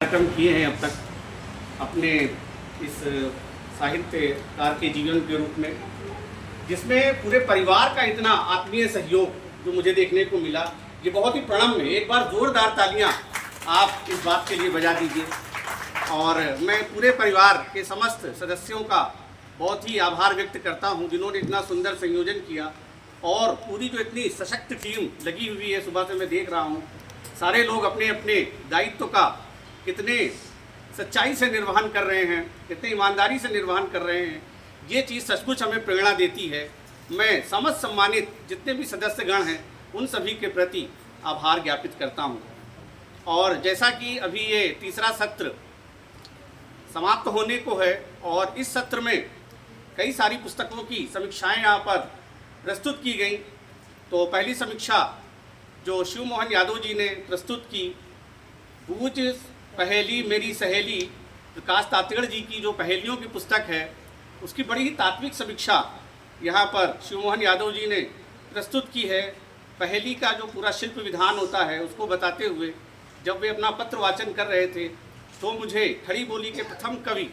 कार्यक्रम किए हैं अब तक अपने इस साहित्यकार के जीवन के रूप में, जिसमें पूरे परिवार का इतना आत्मीय सहयोग जो मुझे देखने को मिला, ये बहुत ही प्रणम्य है। एक बार जोरदार तालियां आप इस बात के लिए बजा दीजिए। और मैं पूरे परिवार के समस्त सदस्यों का बहुत ही आभार व्यक्त करता हूं, जिन्होंने इतना सुंदर संयोजन किया। और पूरी जो इतनी सशक्त टीम लगी हुई है, सुबह से मैं देख रहा हूं, सारे लोग अपने अपने दायित्व का कितने सच्चाई से निर्वहन कर रहे हैं, कितने ईमानदारी से निर्वहन कर रहे हैं, ये चीज़ सचमुच हमें प्रेरणा देती है। मैं समस्त सम्मानित जितने भी सदस्यगण हैं उन सभी के प्रति आभार ज्ञापित करता हूं। और जैसा कि अभी ये तीसरा सत्र समाप्त होने को है और इस सत्र में कई सारी पुस्तकों की समीक्षाएं यहाँ पर प्रस्तुत की गई। तो पहली समीक्षा जो शिव मोहन यादव जी ने प्रस्तुत की, पूज पहेली मेरी सहेली, प्रकाश तातेड़ जी की जो पहेलियों की पुस्तक है, उसकी बड़ी ही तात्विक समीक्षा यहाँ पर शिव मोहन यादव जी ने प्रस्तुत की है। पहेली का जो पूरा शिल्प विधान होता है उसको बताते हुए जब वे अपना पत्र वाचन कर रहे थे तो मुझे खड़ी बोली के प्रथम कवि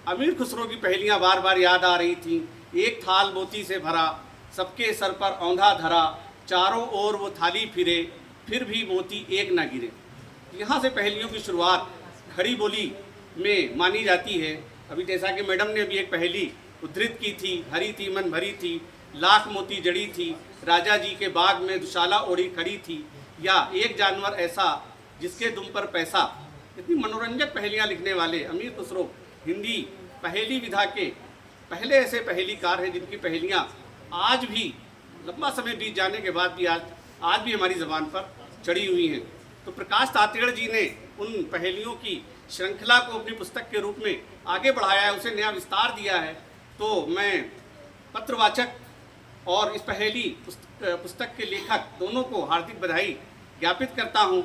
अमीर खुसरो की पहेलियाँ बार बार याद आ रही थीं। एक थाल मोती से भरा, सबके सर पर औंधा धरा, चारों ओर वो थाली फिरे, फिर भी मोती एक न गिरे। यहाँ से पहेलियों की शुरुआत खड़ी बोली में मानी जाती है। अभी जैसा कि मैडम ने अभी एक पहेली उद्धृत की थी, हरी थी मन भरी थी, लाख मोती जड़ी थी, राजा जी के बाग में दुशाला ओढ़ी खड़ी थी, या एक जानवर ऐसा जिसके दुम पर पैसा। इतनी मनोरंजक पहेलियाँ लिखने वाले अमीर खुसरो हिंदी पहेली विधा के पहले ऐसे पहेलीकार हैं जिनकी पहेलियाँ आज भी लंबा समय बीत जाने के बाद भी आज भी हमारी ज़बान पर चढ़ी हुई हैं। तो प्रकाश तातेड़ जी ने उन पहेलियों की श्रृंखला को अपनी पुस्तक के रूप में आगे बढ़ाया है, उसे नया विस्तार दिया है। तो मैं पत्रवाचक और इस पहेली पुस्तक के लेखक दोनों को हार्दिक बधाई ज्ञापित करता हूं।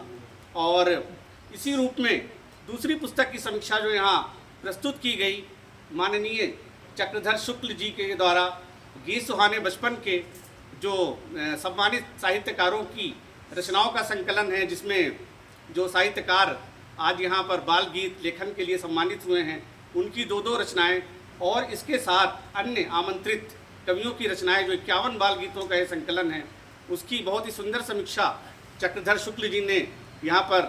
और इसी रूप में दूसरी पुस्तक की समीक्षा जो यहाँ प्रस्तुत की गई, माननीय चक्रधर शुक्ल जी के द्वारा गीत सुहाने बचपन के जो सम्मानित साहित्यकारों की रचनाओं का संकलन है, जिसमें जो साहित्यकार आज यहाँ पर बाल गीत लेखन के लिए सम्मानित हुए हैं उनकी दो रचनाएं, और इसके साथ अन्य आमंत्रित कवियों की रचनाएं जो 51 बाल गीतों का ये संकलन है, उसकी बहुत ही सुंदर समीक्षा चक्रधर शुक्ल जी ने यहाँ पर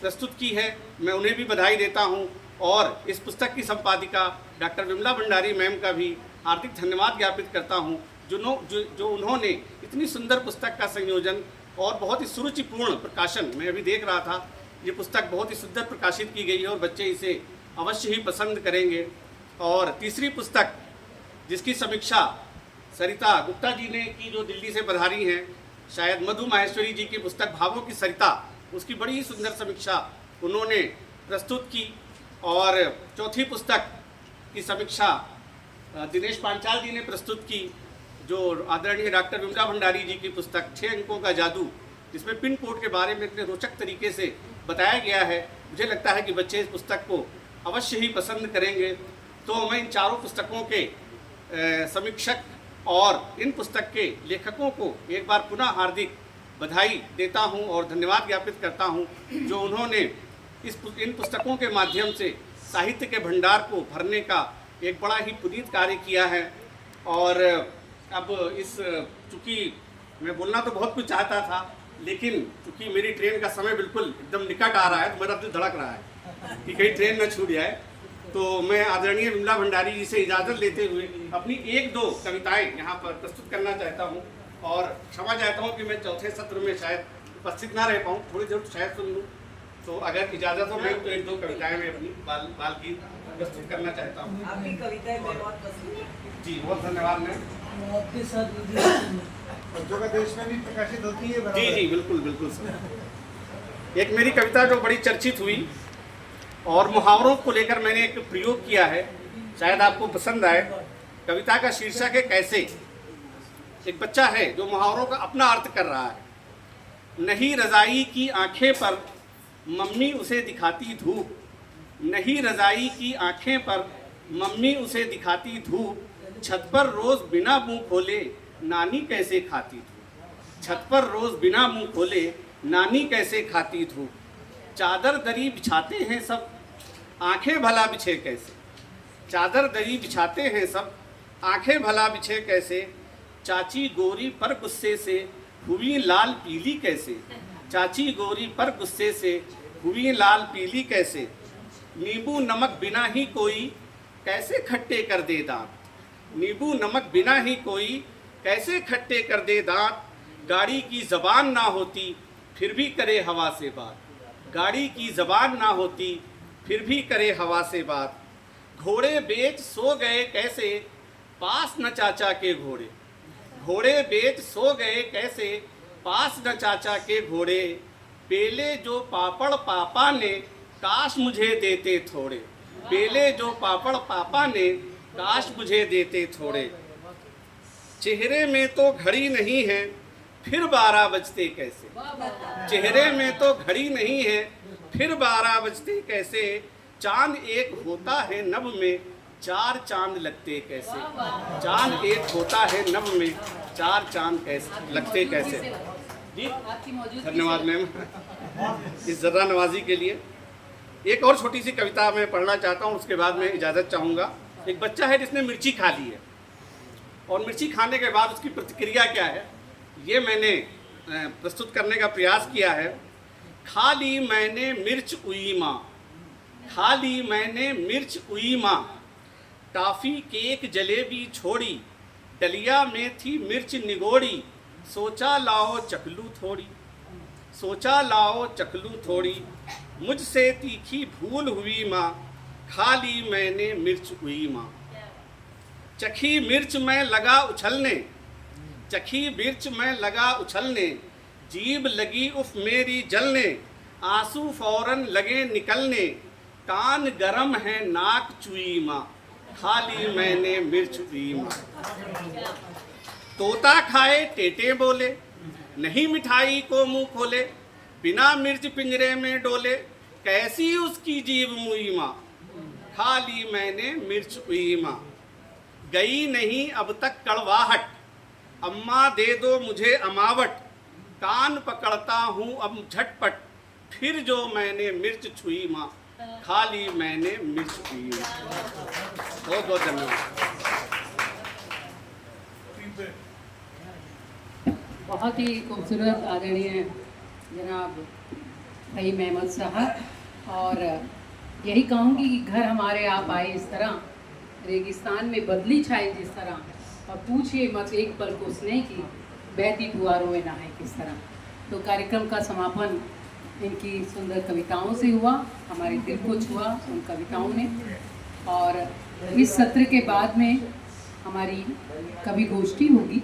प्रस्तुत की है। मैं उन्हें भी बधाई देता हूँ और इस पुस्तक की संपादिका डॉक्टर विमला भंडारी मैम का भी हार्दिक धन्यवाद ज्ञापित करता हूँ, जो उन्होंने इतनी सुंदर पुस्तक का संयोजन और बहुत ही सुरुचिपूर्ण प्रकाशन, मैं अभी देख रहा था, ये पुस्तक बहुत ही सुंदर प्रकाशित की गई है और बच्चे इसे अवश्य ही पसंद करेंगे। और तीसरी पुस्तक जिसकी समीक्षा सरिता गुप्ता जी ने की, जो दिल्ली से पधारी हैं, शायद मधु माहेश्वरी जी की पुस्तक भावों की सरिता, उसकी बड़ी ही सुंदर समीक्षा उन्होंने प्रस्तुत की। और चौथी पुस्तक की समीक्षा दिनेश पांचाल जी ने प्रस्तुत की, जो आदरणीय डॉक्टर विमला भंडारी जी की पुस्तक 6 अंकों का जादू, जिसमें पिन कोड के बारे में इतने रोचक तरीके से बताया गया है। मुझे लगता है कि बच्चे इस पुस्तक को अवश्य ही पसंद करेंगे। तो मैं इन चारों पुस्तकों के समीक्षक और इन पुस्तक के लेखकों को एक बार पुनः हार्दिक बधाई देता हूं और धन्यवाद ज्ञापित करता हूं, जो उन्होंने इन पुस्तकों के माध्यम से साहित्य के भंडार को भरने का एक बड़ा ही पुनीत कार्य किया है। और अब चूँकि मैं बोलना तो बहुत कुछ चाहता था, लेकिन चूँकि मेरी ट्रेन का समय बिल्कुल एकदम निकट आ रहा है, तो मेरा दिल धड़क रहा है कि कहीं ट्रेन न छूट जाए। तो मैं आदरणीय विमला भंडारी जी से इजाज़त लेते हुए अपनी 1-2 कविताएं यहाँ पर प्रस्तुत करना चाहता हूँ और क्षमा चाहता हूँ कि मैं चौथे सत्र में शायद उपस्थित ना रह पाऊँ, थोड़ी देर शायद सुन लूँ। तो अगर इजाज़त हो मैं तो 1-2 कविताएं मैं अपनी बाल गीत प्रस्तुत करना चाहता हूँ। आपकी कविताएं बहुत पसंद है जी, बहुत धन्यवाद मैम। आपके साथ जो का देश में भी प्रकाशित होती है। जी जी, बिल्कुल बिल्कुल सर। एक मेरी कविता जो बड़ी चर्चित हुई और मुहावरों को लेकर मैंने एक प्रयोग किया है, शायद आपको पसंद आए। कविता का शीर्षक है कैसे। एक बच्चा है जो मुहावरों का अपना अर्थ कर रहा है। नहीं रज़ाई की आंखें पर मम्मी उसे दिखाती धूप, नहीं रज़ाई की आंखें पर मम्मी उसे दिखाती धूप, छत पर रोज़ बिना मुंह खोले नानी कैसे खाती धूप, छत पर रोज़ बिना मुंह खोले नानी कैसे खाती धूप। चादर दरी बिछाते हैं सब आंखें भला बिछे कैसे, चादर दरी बिछाते हैं सब, आंखें भला बिछे कैसे, चाची गोरी पर गुस्से से हुई लाल पीली कैसे, चाची गोरी पर गुस्से से हुई लाल पीली कैसे, नींबू नमक बिना ही कोई कैसे खट्टे कर दे दांत, नींबू नमक बिना ही कोई कैसे खट्टे कर दे दांत, गाड़ी की ज़बान ना होती फिर भी करे हवा से बात, गाड़ी की ज़बान ना होती फिर भी करे हवा से बात, घोड़े बेच सो गए कैसे पास न चाचा के घोड़े, घोड़े बेच सो गए कैसे पास न चाचा के घोड़े, पेले जो पापड़ पापा ने काश मुझे देते थोड़े, पेले जो पापड़ पापा ने काश मुझे देते थोड़े, चेहरे में तो घड़ी नहीं है फिर 12 बजते कैसे, चेहरे में तो घड़ी नहीं है फिर 12 बजते कैसे, चांद एक होता है नभ में 4 चांद लगते कैसे, चांद एक होता है नभ में 4 चांद कैसे लगते कैसे। जी धन्यवाद मैम इस ज़र्रा नवाजी के लिए। एक और छोटी सी कविता मैं पढ़ना चाहता हूँ, उसके बाद मैं इजाज़त चाहूँगा। एक बच्चा है जिसने मिर्ची खा ली है और मिर्ची खाने के बाद उसकी प्रतिक्रिया क्या है ये मैंने प्रस्तुत करने का प्रयास किया है। खा ली मैंने मिर्च उई माँ, खा ली मैंने मिर्च उई माँ, टॉफ़ी केक जलेबी छोड़ी, डलिया में थी मिर्च निगोड़ी, सोचा लाओ चखलू थोड़ी, सोचा लाओ चखलू थोड़ी, मुझसे तीखी भूल हुई माँ, खा ली मैंने मिर्च हुई माँ, चखी मिर्च में लगा उछलने, चखी मिर्च में लगा उछलने, जीभ लगी उफ मेरी जलने, आंसू फौरन लगे निकलने, कान गरम है नाक चुई माँ, खा ली मैंने मिर्च हुई माँ, तोता खाए टेटे बोले, नहीं मिठाई को मुंह खोले, बिना मिर्च पिंजरे में डोले, कैसी उसकी जीभ मुई माँ, खा ली मैंने मिर्च हुई माँ, गई नहीं अब तक कड़वाहट, अम्मा दे दो मुझे अमावट, कान पकड़ता हूँ अब झटपट, फिर जो मैंने मिर्च छुई माँ, खा ली मैंने मिर्च छुई माँ। बहुत बहुत धन्यवाद। बहुत ही खूबसूरत आदरणीय जनाब फ़हीम अहमद साहब। और यही कहूँगी कि घर हमारे आप आए इस तरह, रेगिस्तान में बदली छाए जिस तरह, और पूछिए मत एक पल को स्नेह की बहती फुहारों में नहाए किस तरह। तो कार्यक्रम का समापन इनकी सुंदर कविताओं से हुआ, हमारे दिल को छुआ उन कविताओं ने। और इस सत्र के बाद में हमारी कवि गोष्ठी होगी।